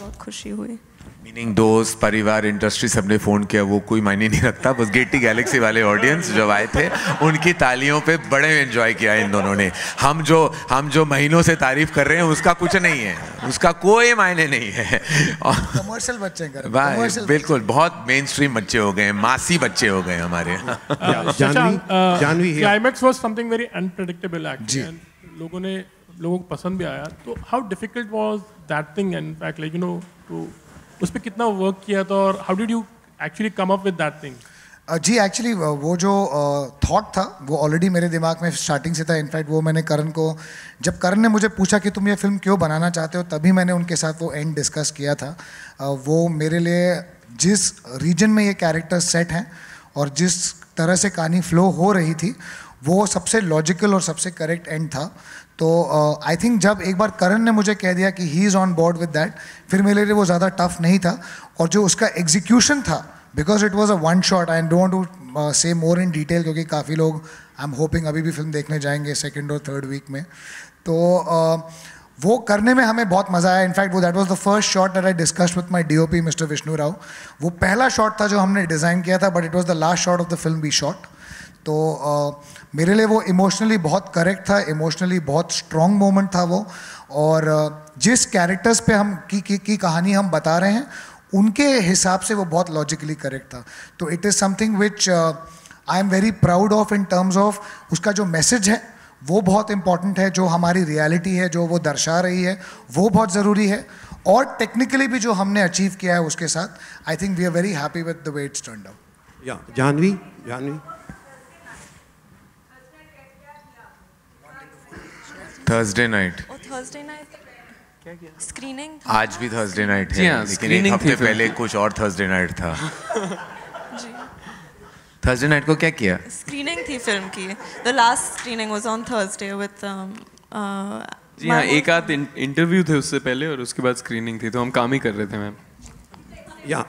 बहुत खुशी हुई। मीनिंग दोस्त परिवार इंडस्ट्री सबने फ़ोन किया, वो कोई मायने नहीं रखता, बस गेटी गैलेक्सी वाले ऑडियंस जब आए थे उनकी तालियों पे बड़े एंजॉय किया इन दोनों ने। हम जो महीनों से तारीफ कर रहे हैं उसका कुछ नहीं है, उसका कोई मायने नहीं है। कमर्शियल बच्चे कर बिल्कुल, बहुत मेन स्ट्रीम बच्चे हो गए, मासी बच्चे हो गए हमारे। Janhvi climax was something very unpredictable actually, लोगों को पसंद भी आया। तो how difficult was that thing, in fact like to उस पर कितना वर्क किया था, और how did you actually come up with that thing? जी एक्चुअली वो जो थॉट था वो ऑलरेडी मेरे दिमाग में स्टार्टिंग से था। इनफैक्ट वो मैंने करण को, जब करण ने मुझे पूछा कि तुम ये फिल्म क्यों बनाना चाहते हो, तभी मैंने उनके साथ वो एंड डिस्कस किया था। वो मेरे लिए जिस रीजन में ये कैरेक्टर सेट हैं और जिस तरह से कहानी फ्लो हो रही थी, वो सबसे लॉजिकल और सबसे करेक्ट एंड था। तो आई थिंक जब एक बार करण ने मुझे कह दिया कि he is on board with that, फिर मेरे लिए वो ज़्यादा टफ नहीं था। और जो उसका एग्जीक्यूशन था, because it was a one shot, I don't to say more in detail, क्योंकि काफ़ी लोग आई एम होपिंग अभी भी फिल्म देखने जाएंगे सेकेंड और थर्ड वीक में। तो वो करने में हमें बहुत मज़ा आया। इनफैक्ट वो that was the first shot that I discussed with my DOP mister Vishnu Rao. वो पहला शॉट था जो हमने डिज़ाइन किया था, but it was the last shot of the film we shot. तो मेरे लिए वो इमोशनली बहुत करेक्ट था, इमोशनली बहुत स्ट्रॉन्ग मोमेंट था वो। और जिस कैरेक्टर्स पे हम की कहानी हम बता रहे हैं, उनके हिसाब से वो बहुत लॉजिकली करेक्ट था। तो it is something which I am very proud of in terms of उसका जो मैसेज है वो बहुत इंपॉर्टेंट है, जो हमारी रियलिटी है जो वो दर्शा रही है वो बहुत ज़रूरी है, और टेक्निकली भी जो हमने अचीव किया है उसके साथ, I think we are very happy with the way it's turned out. या जानवी थर्सडे नाइट क्या किया? स्क्रीनिंग आज भी थर्सडे नाइट है, लेकिन एक हफ्ते पहले कुछ और थर्सडे नाइट था। जी, थर्सडे नाइट को क्या किया? स्क्रीनिंग थी फिल्म की। The last screening was on Thursday with जी हाँ, एक आध इंटरव्यू थे उससे पहले और उसके बाद स्क्रीनिंग थी, तो हम काम ही कर रहे थे मैम। या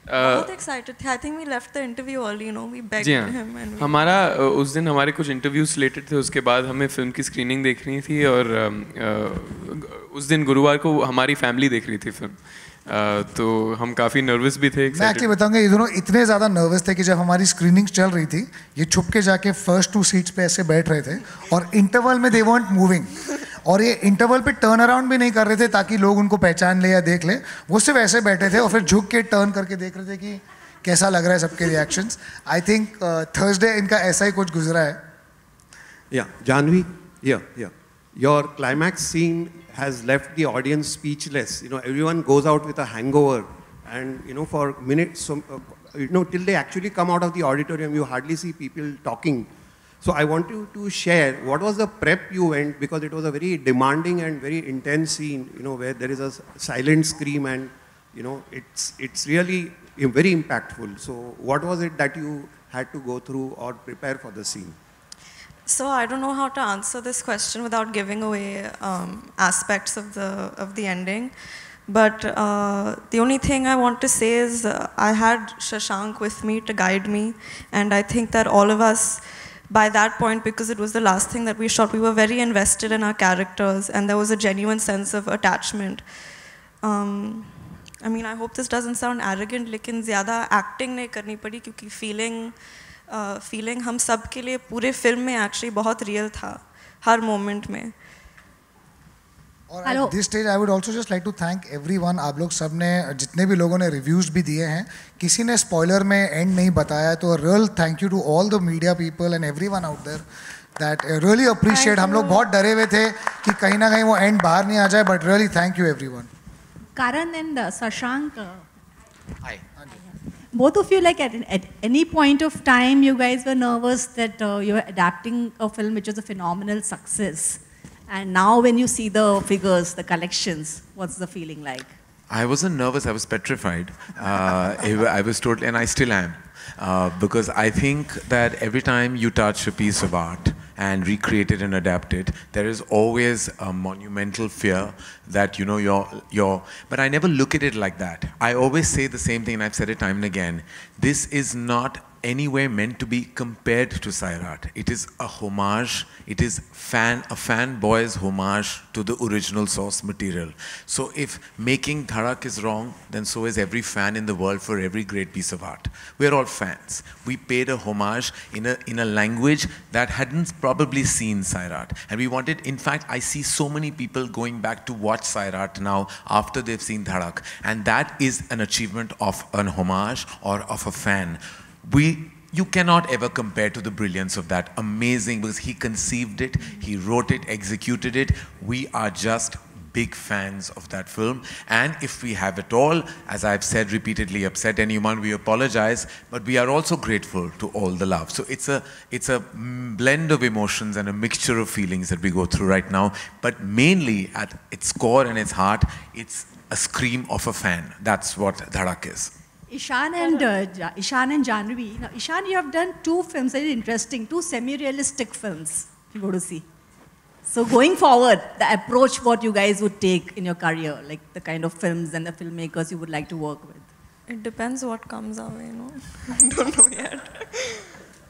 बहुत एक्साइटेड थे। I think we left the interview early, we begged him and हमारा उस दिन हमारे कुछ इंटरव्यूज रिलेटेड थे, उसके बाद हमें फिल्म की स्क्रीनिंग देखनी थी, और उस दिन गुरुवार को हमारी फैमिली देख रही थी फिल्म। तो हम काफ़ी नर्वस भी थे। मैं एक्चुअली बताऊंगा, ये दोनों इतने ज़्यादा नर्वस थे कि जब हमारी स्क्रीनिंग चल रही थी, ये छुप के जाके फर्स्ट 2 सीट्स पे ऐसे बैठ रहे थे, और इंटरवल में दे वॉन्ट मूविंग, और ये इंटरवल पे टर्न अराउंड भी नहीं कर रहे थे ताकि लोग उनको पहचान ले या देख ले। वो सिर्फ ऐसे बैठे थे और फिर झुक के टर्न करके देख रहे थे कि कैसा लग रहा है सबके रिएक्शंस। आई थिंक थर्सडे इनका ऐसा ही कुछ गुजरा है। या Janvi, your climax scene has left the audience speechless. Everyone goes out with a hangover, and for minutes, till they actually come out of the auditorium, you hardly see people talking. So I want you to share what was the prep you went, because it was a very demanding and very intense scene, where there is a silent scream, and it's really very impactful. So what was it that you had to go through or prepare for the scene? So I don't know how to answer this question without giving away aspects of the ending, but the only thing I want to say is I had Shashank with me to guide me, and I think that all of us, by that point, because it was the last thing that we shot, we were very invested in our characters, and there was a genuine sense of attachment. I mean, I hope this doesn't sound arrogant, लेकिन ज़्यादा acting नहीं करनी पड़ी, क्योंकि feeling हम सब के लिए पूरे फिल्म में एक्चुअली बहुत रियल था, हर मोमेंट में। और at this stage I would also just like to thank everyone. आप लोग सब ने, जितने भी लोगों ने रिव्यूज़ भी दिए हैं, किसी ने स्पॉइलर में एंड नहीं बताया, तो real thank you to all the media people and everyone out there, that really appreciate. हम लोग बहुत डरे हुए थे कि कहीं ना कहीं वो एंड बाहर नहीं आ जाए, but really thank you everyone. Karan and Shashank, hi. Both of you, like at any point of time, you guys were nervous that you were adapting a film which was a phenomenal success, and now when you see the figures, the collections, what's the feeling like? I wasn't nervous, I was petrified. I was totally, and I still am, because I think that every time you touch a piece of art and recreate it and adapt it, there is always a monumental fear that but I never look at it like that. I always say the same thing, and I've said it time and again. This is not any way meant to be compared to Sairat. It is a homage. It is a fanboy's homage to the original source material. So if making Dhadak is wrong, then so is every fan in the world for every great piece of art. We are all fans. We paid a homage in a language that hadn't probably seen Sairat. And we wanted, in fact, I see so many people going back to watch Sairat now after they've seen Dhadak. And that is an achievement of an homage or of a fan. You cannot ever compare to the brilliance of that. Amazing, because he conceived it, he wrote it, executed it. We are just big fans of that film. And if we have at all, as I've said repeatedly, upset anyone, we apologize, but we are also grateful to all the love. So it's a blend of emotions and a mixture of feelings that we go through right now. But mainly at its core and its heart, it's a scream of a fan. That's what Dhadak is. Ishan and Janhavi. Now, Ishan, you have done two films, very interesting, two semi-realistic films you go to see. So going forward, the approach what you guys would take in your career, like the kind of films and the filmmakers you would like to work with. It depends what comes our way, no? I don't know yet.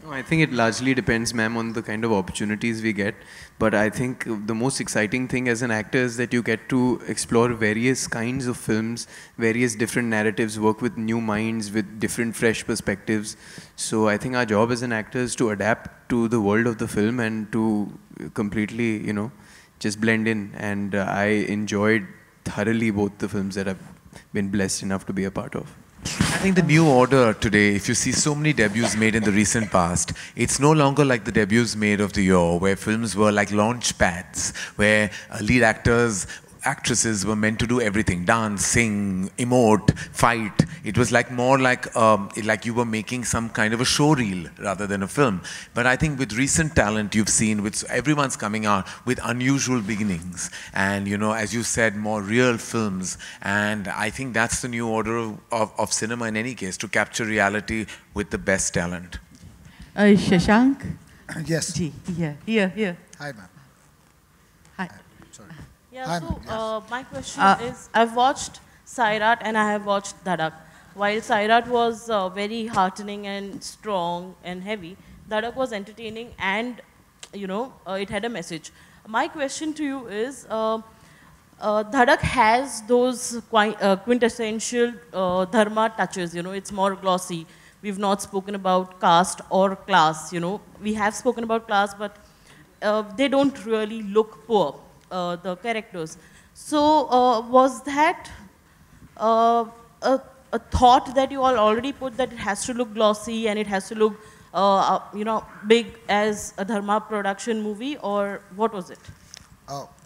No, I think it largely depends, ma'am, on the kind of opportunities we get. But I think the most exciting thing as an actor is that you get to explore various kinds of films, various different narratives, work with new minds, with different fresh perspectives. So I think our job as an actor is to adapt to the world of the film and to completely, you know, just blend in. And I enjoyed thoroughly both the films that I've been blessed enough to be a part of. I think the new order today, if you see so many debuts made in the recent past, it's no longer like the debuts made of the year, where films were like launch pads, where lead actresses were meant to do everything: dance, sing, emote, fight. It was like more like you were making some kind of a show reel rather than a film. But I think with recent talent you've seen, with everyone's coming out with unusual beginnings, and you know, as you said, more real films. And I think that's the new order of cinema in any case, to capture reality with the best talent. Shashank? Yes. Here. Hi, ma'am. Hi. Sorry. Yeah, Hi, so ma'am. my question is, I've watched Sairat and I have watched Dhadak. While Sairat was very heartening and strong and heavy, Dhadak was entertaining and, you know, it had a message. My question to you is, Dhadak has those quintessential dharma touches, you know, it's more glossy. We've not spoken about caste or class, you know. We have spoken about class, but they don't really look poor, the characters. So was that a thought that you all already put, that it has to look glossy and it has to look, you know, big as a dharma production movie, or what was it?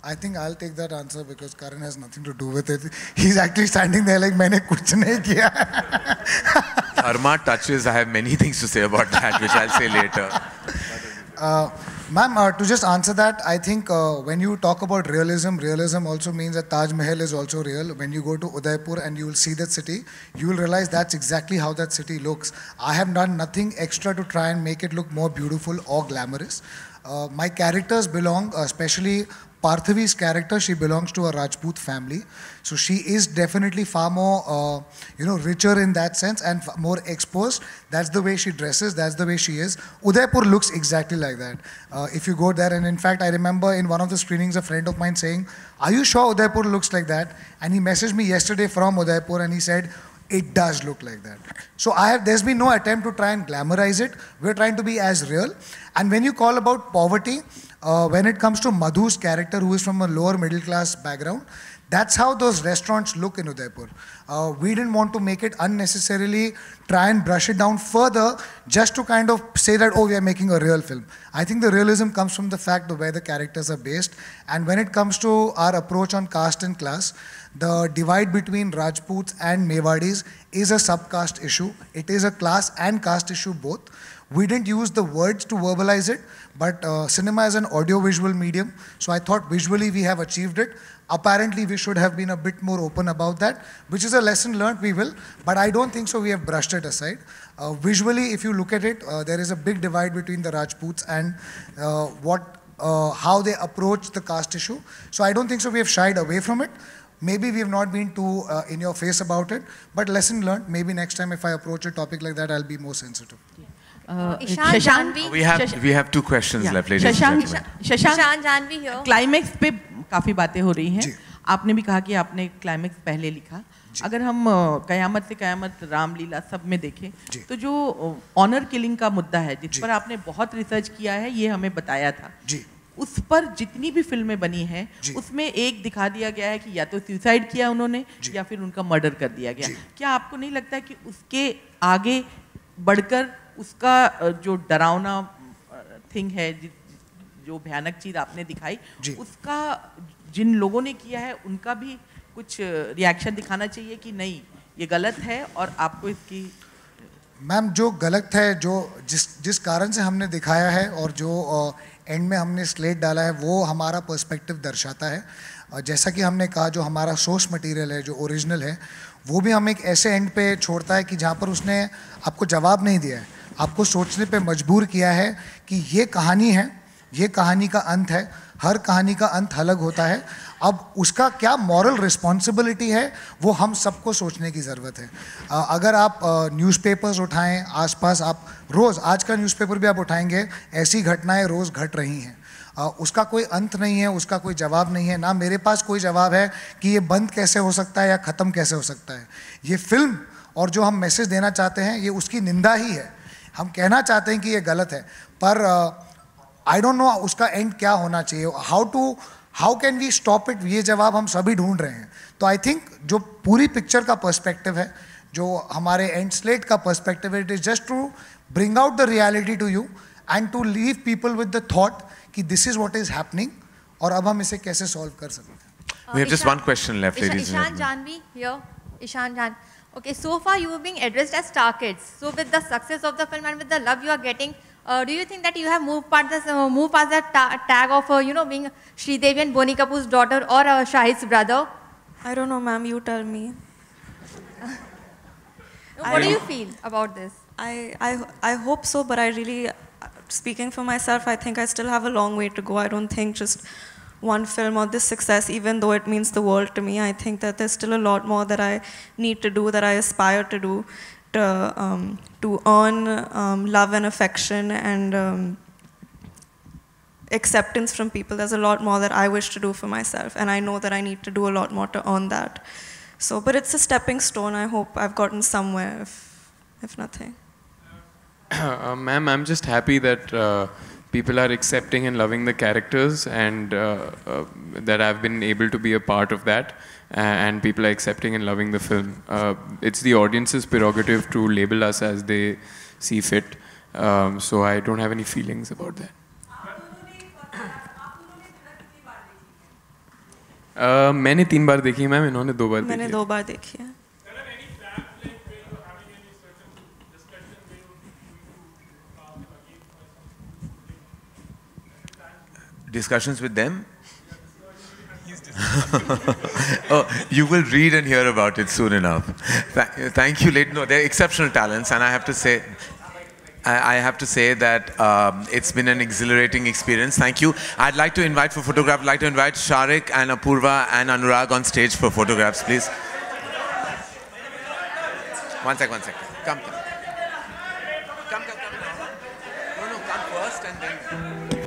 I think I'll take that answer because Karan has nothing to do with it. He's actually standing there like, "Maine kuch nahi kiya." Dharma touches, I have many things to say about that, which I'll say later. Ma'am, to just answer that, I think when you talk about realism, realism also means that Taj Mahal is also real. When you go to Udaipur and you will see that city, you will realize that's exactly how that city looks. I have done nothing extra to try and make it look more beautiful or glamorous. My characters belong, especially Parthavi's character, she belongs to a Rajput family. So she is definitely far more, you know, richer in that sense and more exposed. That's the way she dresses, that's the way she is. Udaipur looks exactly like that. If you go there, and in fact, I remember in one of the screenings, a friend of mine saying, "Are you sure Udaipur looks like that?" And he messaged me yesterday from Udaipur and he said, "It does look like that." So there's been no attempt to try and glamorize it. We're trying to be as real. And when you call about poverty, when it comes to Madhu's character, who is from a lower middle class background, that's how those restaurants look in Udaipur. We didn't want to make it unnecessarily try and brush it down further just to kind of say that, oh, we are making a real film. I think the realism comes from the fact of where the characters are based. And when it comes to our approach on caste and class, the divide between Rajputs and Mewadis is a subcaste issue. It is a class and caste issue both. We didn't use the words to verbalize it, but cinema is an audio-visual medium, so I thought visually we have achieved it. Apparently we should have been a bit more open about that, which is a lesson learned, we will, but I don't think so we have brushed it aside. Visually, if you look at it, there is a big divide between the Rajputs and how they approach the caste issue. So I don't think so we have shied away from it. Maybe we have not been too in your face about it, but lesson learned. Maybe next time if I approach a topic like that, I'll be more sensitive. Yeah. Shashank Janvi. We have 2 questions left, ladies and gentlemen. Shashank Janvi here. Climax पे काफ़ी बातें हो रही हैं. आपने भी कहा कि आपने क्लाइमेक्स पहले लिखा. अगर हम कयामत से कयामत, रामलीला सब में देखें तो जो ऑनर किलिंग का मुद्दा है जिस पर आपने बहुत रिसर्च किया है, ये हमें बताया था. उस पर जितनी भी फिल्में बनी हैं उसमें एक दिखा दिया गया है कि या तो सुसाइड किया उन्होंने या फिर उनका मर्डर कर दिया गया. क्या आपको नहीं लगता है कि उसके आगे बढ़कर उसका जो डरावना थिंग है, जो भयानक चीज़ आपने दिखाई, उसका जिन लोगों ने किया है उनका भी कुछ रिएक्शन दिखाना चाहिए कि नहीं ये गलत है और आपको इसकी. मैम जो गलत है, जो जिस कारण से हमने दिखाया है और जो एंड में हमने स्लेट डाला है वो हमारा पर्सपेक्टिव दर्शाता है. जैसा कि हमने कहा, जो हमारा सोर्स मटेरियल है, जो ओरिजिनल है, वो भी हम एक ऐसे एंड पे छोड़ता है कि जहाँ पर उसने आपको जवाब नहीं दिया है, आपको सोचने पे मजबूर किया है कि ये कहानी है, ये कहानी का अंत है. हर कहानी का अंत अलग होता है. अब उसका क्या मॉरल रिस्पॉन्सिबिलिटी है वो हम सबको सोचने की ज़रूरत है. अगर आप न्यूज़पेपर्स उठाएं, आसपास आप रोज़, आज का न्यूज़पेपर भी आप उठाएंगे, ऐसी घटनाएं रोज़ घट रही हैं. उसका कोई अंत नहीं है, उसका कोई जवाब नहीं है. ना मेरे पास कोई जवाब है कि ये बंद कैसे हो सकता है या ख़त्म कैसे हो सकता है. ये फिल्म और जो हम मैसेज देना चाहते हैं ये उसकी निंदा ही है. हम कहना चाहते हैं कि ये गलत है, पर आई डोंट नो उसका एंड क्या होना चाहिए. How can we stop it, ये जवाब हम सभी ढूंढ रहे हैं. तो आई थिंक जो पूरी पिक्चर का पर्सपेक्टिव है, जो हमारे एंड स्लेट का पर्सपेक्टिव है, it is just to bring out the reality to you and to leave people with the thought कि this is what is happening और अब हम इसे कैसे सॉल्व कर सकते हैं. We have just one question left, ladies and gentlemen. Ishan Janvi here. Ishan Jan. Okay, so far you are being addressed as star kids. So with the success of the film and with the love you are getting, do you think that you have moved past that tag of being Sridevi and Bonnie Kapoor's daughter or Shahid's brother? I don't know, ma'am. You tell me. What do you feel about this? I hope so, but I really, speaking for myself, I think I still have a long way to go. I don't think just one film or this success, even though it means the world to me, I think that there's still a lot more that I need to do, that I aspire to do, to earn love and affection and acceptance from people. There's a lot more that I wish to do for myself, and I know that I need to do a lot more to earn that. So, but it's a stepping stone. I hope I've gotten somewhere, if nothing. Ma'am, I'm just happy that people are accepting and loving the characters, and that I've been able to be a part of that, and people are accepting and loving the film. It's the audience's prerogative to label us as they see fit, so I don't have any feelings about that. मैंने 3 बार देखी है ma'am, इन्होंने 2 बार देखी है. मैंने 2 बार देखी है. Discussions with them? Oh, you will read and hear about it soon enough. Thank you, ladies. No, they're exceptional talents, and I have to say that it's been an exhilarating experience. Thank you. I'd like to invite for photograph. I'd like to invite Sharik and Apurva and Anurag on stage for photographs, please. One sec. Come. No, come first and then.